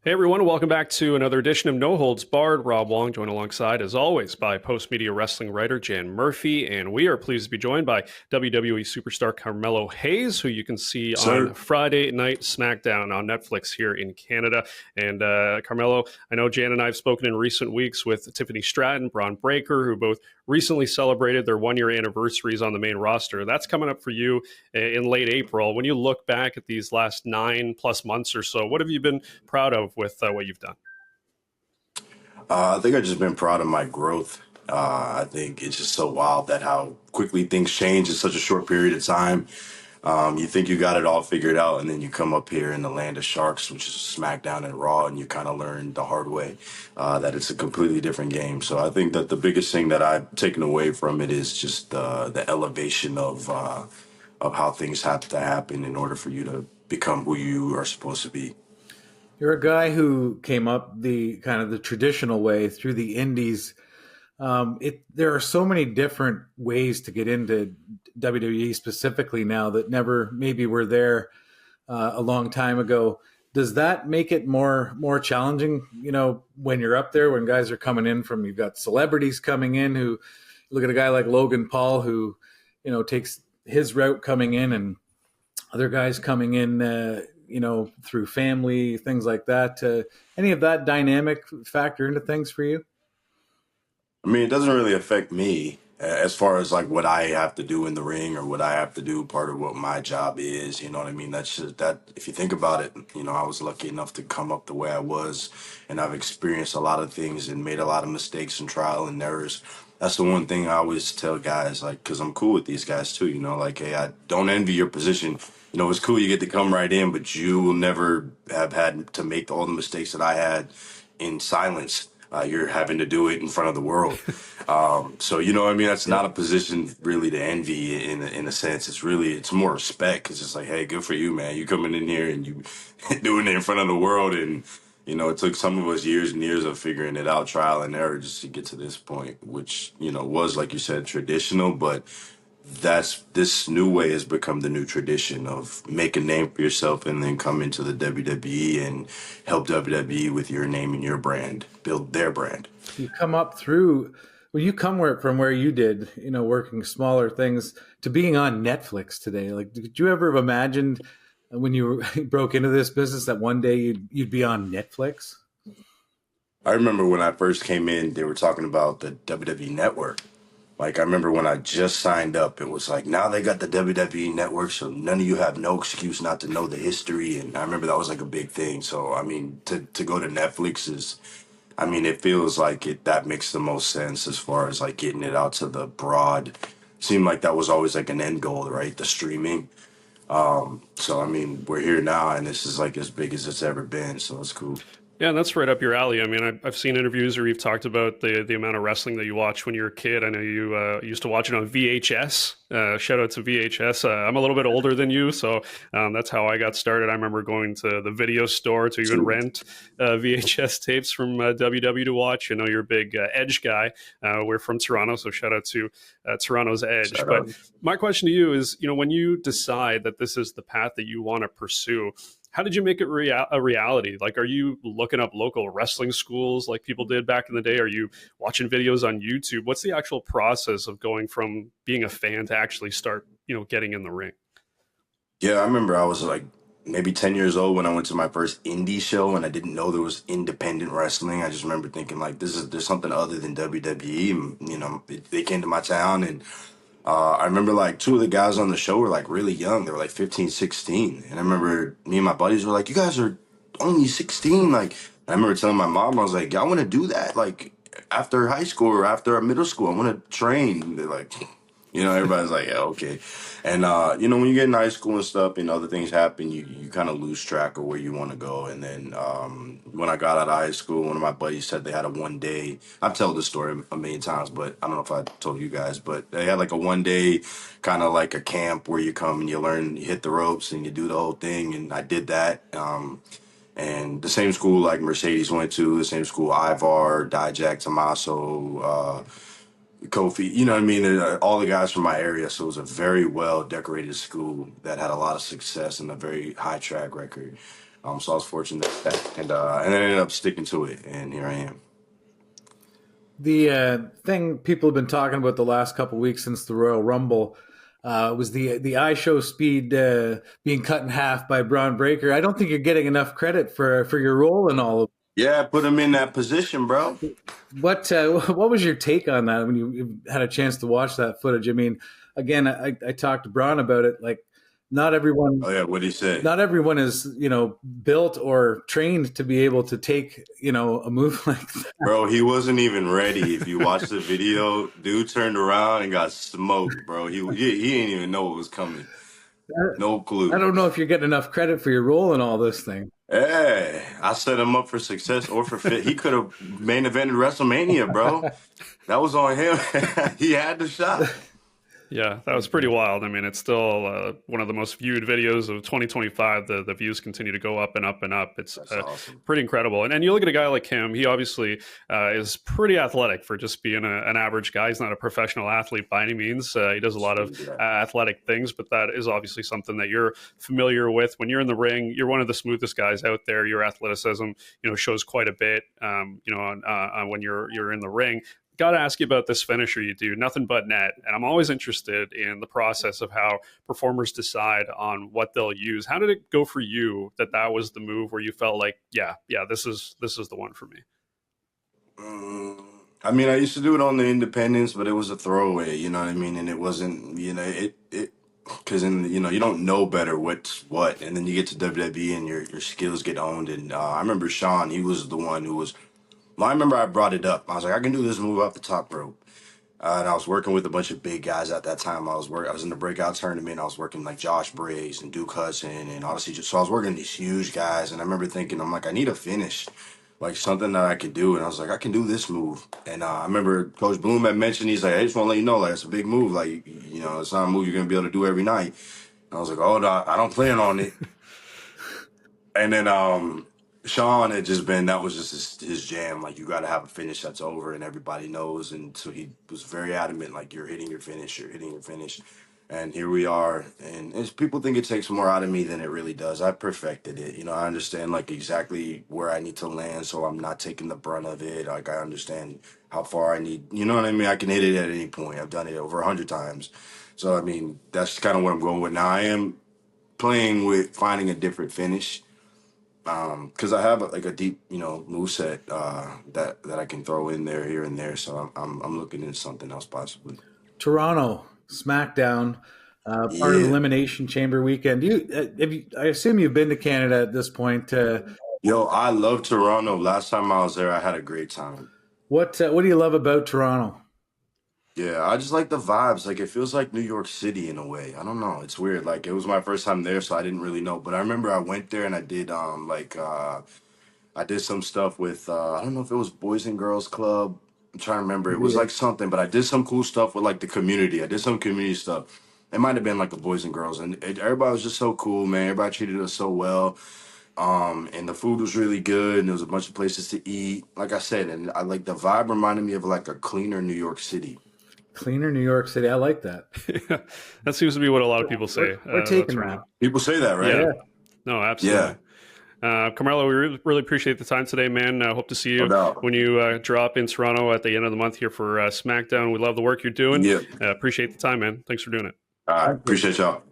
Hey everyone, welcome back to another edition of No Holds Barred. Rob Wong, joined alongside, as always, by Postmedia wrestling writer Jan Murphy, and we are pleased to be joined by WWE Superstar Carmelo Hayes, who you can see on Sir, Friday Night SmackDown on Netflix here in Canada. And Carmelo, I know Jan and I have spoken in recent weeks with Tiffany Stratton, Bron Breakker, who both recently celebrated their one-year anniversaries on the main roster. That's coming up for you in late April. When you look back at these last 9+ months or so, what have you been proud of with what you've done? I think I've just been proud of my growth. I think it's just so wild that how quickly things change in such a short period of time. You think you got it all figured out, and then you come up here in the land of sharks, which is SmackDown and Raw, and you kind of learn the hard way that it's a completely different game. So I think that the biggest thing that I've taken away from it is just the elevation of how things have to happen in order for you to become who you are supposed to be. You're a guy who came up the kind of the traditional way through the indies. There are so many different ways to get into WWE specifically now that never maybe were there a long time ago. Does that make it more challenging? You know, when you're up there, when guys are coming in from, you've got celebrities coming in who look at a guy like Logan Paul who, takes his route coming in, and other guys coming in, through family, things like that. Any of that dynamic factor into things for you? I mean, it doesn't really affect me as far as like what I have to do in the ring or what I have to do, part of what my job is. You know what I mean? That's just that. If you think about it, I was lucky enough to come up the way I was, and I've experienced a lot of things and made a lot of mistakes and trial and errors. That's the one thing I always tell guys, like, because I'm cool with these guys too. Like, hey, I don't envy your position. It's cool you get to come right in, but you will never have had to make all the mistakes that I had in silence. You're having to do it in front of the world. So you know what I mean? That's not a position really to envy in a sense. It's more respect, because it's like, hey, good for you, man. You coming in here and you doing it in front of the world. And, it took some of us years and years of figuring it out, trial and error, just to get to this point, which, was, like you said, traditional, but this new way has become the new tradition of make a name for yourself and then come into the WWE and help WWE with your name and your brand, build their brand. You come up through, when you come from where you did, working smaller things to being on Netflix today. Like, did you ever have imagined when you broke into this business that one day you'd be on Netflix? I remember when I first came in, they were talking about the WWE Network. Like, I remember when I just signed up, it was like, now they got the WWE Network, so none of you have no excuse not to know the history. And I remember that was like a big thing. So, I mean, to go to Netflix is, I mean, it feels like that makes the most sense as far as like getting it out to the broad. Seemed like that was always like an end goal, right? The streaming. So, I mean, we're here now, and this is like as big as it's ever been. So it's cool. Yeah, and that's right up your alley. I mean, I've seen interviews where you've talked about the amount of wrestling that you watched when you were a kid. I know you used to watch it on VHS. Shout out to VHS. I'm a little bit older than you, so that's how I got started. I remember going to the video store to even rent VHS tapes from WW to watch. I know you're a big Edge guy. We're from Toronto, so shout out to Toronto's Edge. Shout But out. my question to you is, when you decide that this is the path that you want to pursue, how did you make it a reality? Like, are you looking up local wrestling schools like people did back in the day? Are you watching videos on YouTube? What's the actual process of going from being a fan to actually start, getting in the ring? Yeah, I remember I was like maybe 10 years old when I went to my first indie show, and I didn't know there was independent wrestling. I just remember thinking like, there's something other than WWE. And, they came to my town, and I remember like two of the guys on the show were like really young. They were like 15, 16. And I remember me and my buddies were like, you guys are only 16. Like, I remember telling my mom, I was like, I want to do that. Like, after high school or after middle school, I want to train. They're like, everybody's like, yeah, okay. And, when you get in high school and stuff and other things happen, you kind of lose track of where you want to go. And then when I got out of high school, one of my buddies said they had a 1 day. I've told this story a million times, but I don't know if I told you guys, but they had like a 1 day kind of like a camp where you come and you learn, you hit the ropes and you do the whole thing. And I did that. And the same school like Mercedes went to, the same school Ivar, Dijak, Tommaso, Kofi, you know what I mean? All the guys from my area. So it was a very well decorated school that had a lot of success and a very high track record. So I was fortunate that, and I ended up sticking to it, and here I am. The thing people have been talking about the last couple of weeks since the Royal Rumble was the IShowSpeed being cut in half by Bron Breakker. I don't think you're getting enough credit for your role in all of Yeah, put him in that position, bro. what was your take on that when you had a chance to watch that footage? I mean, again, I talked to Bron about it. Like, not everyone, Oh yeah, what'd he say? not everyone is built or trained to be able to take a move like that. Bro, he wasn't even ready. If you watch the video, dude turned around and got smoked, bro. He didn't even know what was coming. No I clue. don't know if you're getting enough credit for your role in all this thing. Hey, I set him up for success or for fit. He could have main evented WrestleMania, bro. That was on him. He had the shot. Yeah, that was pretty wild. I mean, it's still one of the most viewed videos of 2025. The views continue to go up and up and up. It's awesome. Pretty incredible. And you look at a guy like him, he obviously is pretty athletic for just being an average guy. He's not a professional athlete by any means. He does a lot of athletic things, but that is obviously something that you're familiar with. When you're in the ring, you're one of the smoothest guys out there. Your athleticism, shows quite a bit, on when you're in the ring. Got to ask you about this finisher you do, nothing but net. And I'm always interested in the process of how performers decide on what they'll use. How did it go for you that was the move where you felt like, yeah, this is the one for me? I mean, I used to do it on the independents, but it was a throwaway, you know what I mean? And it wasn't, because you don't know better what's what. And then you get to WWE and your skills get owned. And I remember Sean, he was the one who was, well, I remember I brought it up. I was like, I can do this move off the top rope. And I was working with a bunch of big guys at that time. I was in the breakout tournament. I was working like Josh Briggs and Duke Hudson, and honestly, so I was working these huge guys. And I remember thinking, I'm like, I need a finish, like something that I could do. And I was like, I can do this move. And I remember Coach Bloom had mentioned, he's like, I just want to let you know, like, it's a big move. Like, it's not a move you're gonna be able to do every night. And I was like, oh, no, I don't plan on it. And then Sean had just been, that was just his jam. Like, you got to have a finish that's over and everybody knows. And so he was very adamant, like, you're hitting your finish. And here we are. And people think it takes more out of me than it really does. I perfected it. I understand, like, exactly where I need to land so I'm not taking the brunt of it. Like, I understand how far I need, you know what I mean? I can hit it at any point. I've done it over 100 times. So, I mean, that's kind of what I'm going with now. I am playing with finding a different finish. Because I have a deep, moveset that I can throw in there here and there. So I'm looking into something else possibly. Toronto SmackDown, part of Elimination Chamber weekend. I assume you've been to Canada at this point. Yo, I love Toronto. Last time I was there, I had a great time. What do you love about Toronto? Yeah, I just like the vibes. Like, it feels like New York City in a way. I don't know. It's weird. Like, it was my first time there, so I didn't really know. But I remember I went there and I did I did some stuff with I don't know if it was Boys and Girls Club. I'm trying to remember. It was like something, but I did some cool stuff with like the community. I did some community stuff. It might have been like the Boys and Girls, and everybody was just so cool, man. Everybody treated us so well. And the food was really good, and there was a bunch of places to eat. Like I said, and I like the vibe reminded me of like a cleaner New York City. Cleaner New York City. I like that. Yeah, that seems to be what a lot of people say. We're taking that. People say that, right? Yeah. No, absolutely. Yeah. Carmelo, we really appreciate the time today, man. Hope to see you when you drop in Toronto at the end of the month here for SmackDown. We love the work you're doing. Yeah. Appreciate the time, man. Thanks for doing it. All right. Appreciate y'all.